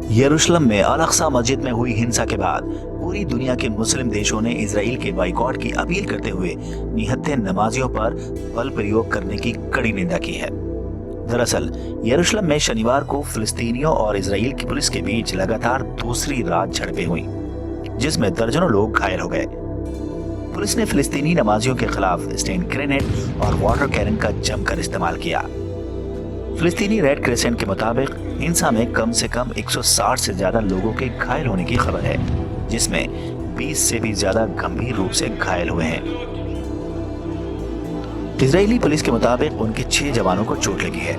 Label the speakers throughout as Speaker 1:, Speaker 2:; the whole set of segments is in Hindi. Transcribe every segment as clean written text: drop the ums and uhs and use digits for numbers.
Speaker 1: यरूशलेम में अल अक्सा मस्जिद में हुई हिंसा के बाद पूरी दुनिया के मुस्लिम देशों ने इजराइल के बाइकॉट की अपील करते हुए निहत्थे नमाजियों पर बल प्रयोग करने की कड़ी निंदा की है। दरअसल यरूशलेम में शनिवार को फिलिस्तीनियों और इजराइल की पुलिस के बीच लगातार दूसरी रात झड़पें हुई, जिसमें दर्जनों लोग घायल हो गए। पुलिस ने फिलिस्तीनी नमाजियों के खिलाफ स्टेन ग्रेनेड और वाटर कैनन का जमकर इस्तेमाल किया। फिलिस्तीनी रेड क्रिसेंट के मुताबिक हिंसा में कम से कम 160 से ज्यादा लोगों के घायल होने की खबर है, जिसमें 20 से भी ज्यादा गंभीर रूप से घायल हुए हैं। इजरायली पुलिस के मुताबिक उनके 6 जवानों को चोट लगी है।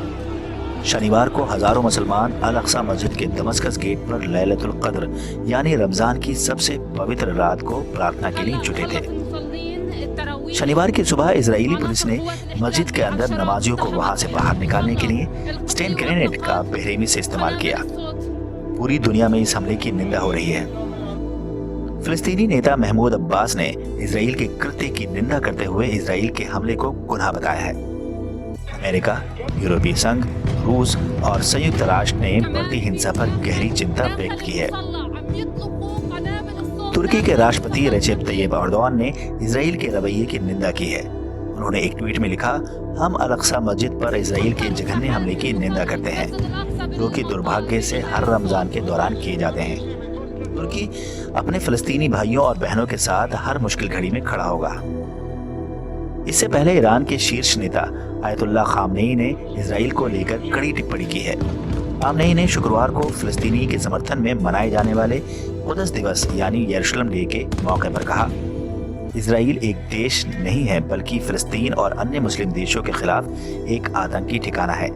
Speaker 1: शनिवार को हजारों मुसलमान अल अक्सा मस्जिद के दमस्कस गेट पर लैलतुल कद्र यानी रमजान की सबसे पवित्र रात को प्रार्थना के लिए जुटे थे। शनिवार की सुबह इजरायली पुलिस ने मस्जिद के अंदर नमाजियों को वहां से बाहर निकालने के लिए स्टेन ग्रेनेड का बेरहमी से इस्तेमाल किया। पूरी दुनिया में इस हमले की निंदा हो रही है। फिलिस्तीनी नेता महमूद अब्बास ने इजराइल के कृत्य की निंदा करते हुए इजराइल के हमले को गुनाह बताया है। अमेरिका, यूरोपीय संघ, रूस और संयुक्त राष्ट्र ने बढ़ती हिंसा पर गहरी चिंता व्यक्त की है। तुर्की के राष्ट्रपति रेसेप तैयब एर्दोगान ने इजराइल के रवैये की निंदा की है। उन्होंने एक ट्वीट में लिखा, हम अल अक्सा मस्जिद पर इजराइल के जघन्य हमले की निंदा करते हैं, जो कि दुर्भाग्य से हर रमजान के दौरान किए जाते हैं। तुर्की अपने फिलिस्तीनी भाइयों और बहनों के साथ हर मुश्किल घड़ी में खड़ा होगा। इससे पहले ईरान के शीर्ष नेता आयतुल्लाह खामनेई ने इजराइल को लेकर कड़ी टिप्पणी की है। खामनेई ने शुक्रवार को फिलिस्तीनी के समर्थन में मनाए जाने वाले कुद्स दिवस यानी यरूशलेम डे के मौके पर कहा, इजराइल एक देश नहीं है बल्कि फिलिस्तीन और अन्य मुस्लिम देशों के खिलाफ एक आतंकी ठिकाना है।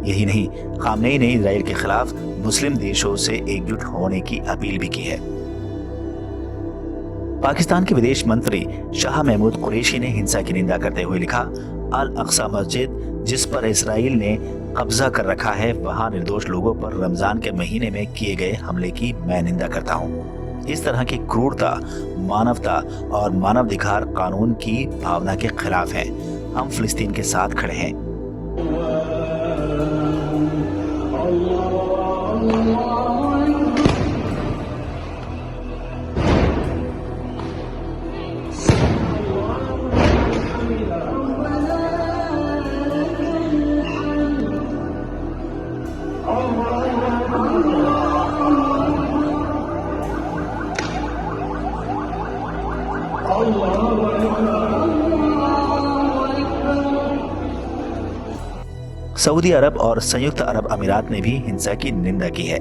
Speaker 1: यही नहीं, खामनेई ने इजराइल के खिलाफ मुस्लिम देशों से एकजुट होने की अपील भी की है। पाकिस्तान के विदेश मंत्री शाह महमूद कुरैशी ने हिंसा की निंदा करते हुए लिखा, अल अक्सा मस्जिद जिस पर इसराइल ने कब्जा कर रखा है, वहां निर्दोष लोगों पर रमजान के महीने में किए गए हमले की मैं निंदा करता हूं। इस तरह की क्रूरता मानवता और मानवाधिकार कानून की भावना के खिलाफ है। हम फिलिस्तीन के साथ खड़े हैं। सऊदी अरब और संयुक्त अरब अमीरात ने भी हिंसा की निंदा की है।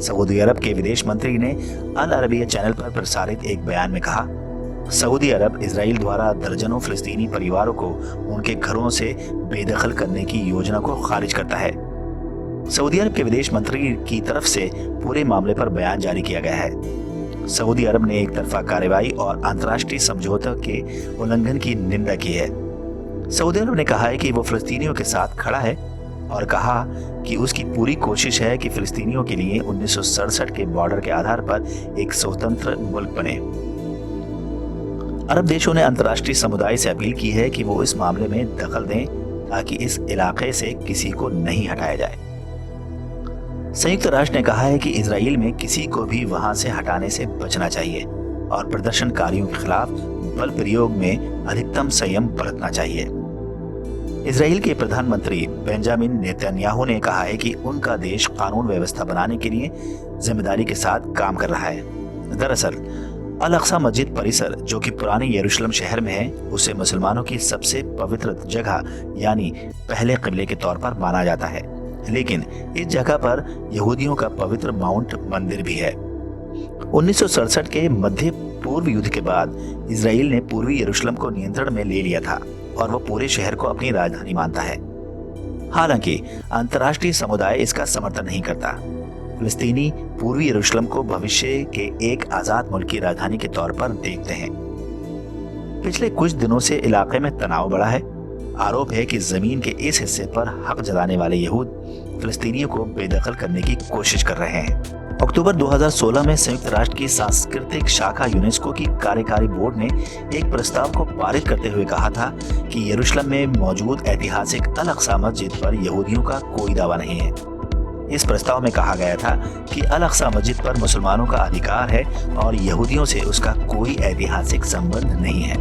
Speaker 1: सऊदी अरब के विदेश मंत्री ने अल अरबिया चैनल पर प्रसारित एक बयान में कहा, सऊदी अरब इजराइल द्वारा दर्जनों फिलिस्तीनी परिवारों को उनके घरों से बेदखल करने की योजना को खारिज करता है। सऊदी अरब के विदेश मंत्री की तरफ से पूरे मामले पर बयान जारी किया गया है। सऊदी अरब ने एक तरफा कार्रवाई और अंतर्राष्ट्रीय समझौते के उल्लंघन की निंदा की है। सऊदी अरब ने कहा है कि वो फिलिस्तीनियों के साथ खड़ा है और कहा कि उसकी पूरी कोशिश है कि फिलिस्तीनियों के लिए 1967 के बॉर्डर के आधार पर एक स्वतंत्र मुल्क बने। अरब देशों ने अंतर्राष्ट्रीय समुदाय से अपील की है कि वो इस मामले में दखल दें ताकि इस इलाके से किसी को नहीं हटाया जाए। संयुक्त राष्ट्र ने कहा है कि इजराइल में किसी को भी वहां से हटाने से बचना चाहिए और प्रदर्शनकारियों के खिलाफ बल प्रयोग में अधिकतम संयम बरतना चाहिए। इजराइल के प्रधानमंत्री बेंजामिन नेतन्याहू ने कहा है कि उनका देश कानून व्यवस्था बनाने के लिए जिम्मेदारी के साथ काम कर रहा है। दरअसल अल अक्सा मस्जिद परिसर, जो कि पुराने यरूशलेम शहर में है, उसे मुसलमानों की सबसे पवित्र जगह यानी पहले किबले के तौर पर माना जाता है, लेकिन इस जगह पर यहूदियों का पवित्र माउंट मंदिर भी है। 1967 के मध्य पूर्व युद्ध के बाद इजराइल ने पूर्वी यरूशलेम को नियंत्रण में ले लिया था और वो पूरे शहर को अपनी राजधानी मानता है। हालांकि अंतर्राष्ट्रीय समुदाय इसका समर्थन नहीं करता। फिलिस्तीनी पूर्वी यरूशलेम को भविष्य के एक आजाद मुल्क की राजधानी के तौर पर देखते हैं। पिछले कुछ दिनों से इलाके में तनाव बढ़ा है। आरोप है कि जमीन के इस हिस्से पर हक जताने वाले यहूद फिलिस्तीनियों को बेदखल करने की कोशिश कर रहे हैं। अक्टूबर 2016 में संयुक्त राष्ट्र की सांस्कृतिक शाखा यूनेस्को की कार्यकारी बोर्ड ने एक प्रस्ताव को पारित करते हुए कहा था कि यरूशलेम में मौजूद ऐतिहासिक अल अक्सा मस्जिद पर यहूदियों का कोई दावा नहीं है। इस प्रस्ताव में कहा गया था कि अल अक्सा मस्जिद पर मुसलमानों का अधिकार है और यहूदियों से उसका कोई ऐतिहासिक संबंध नहीं है।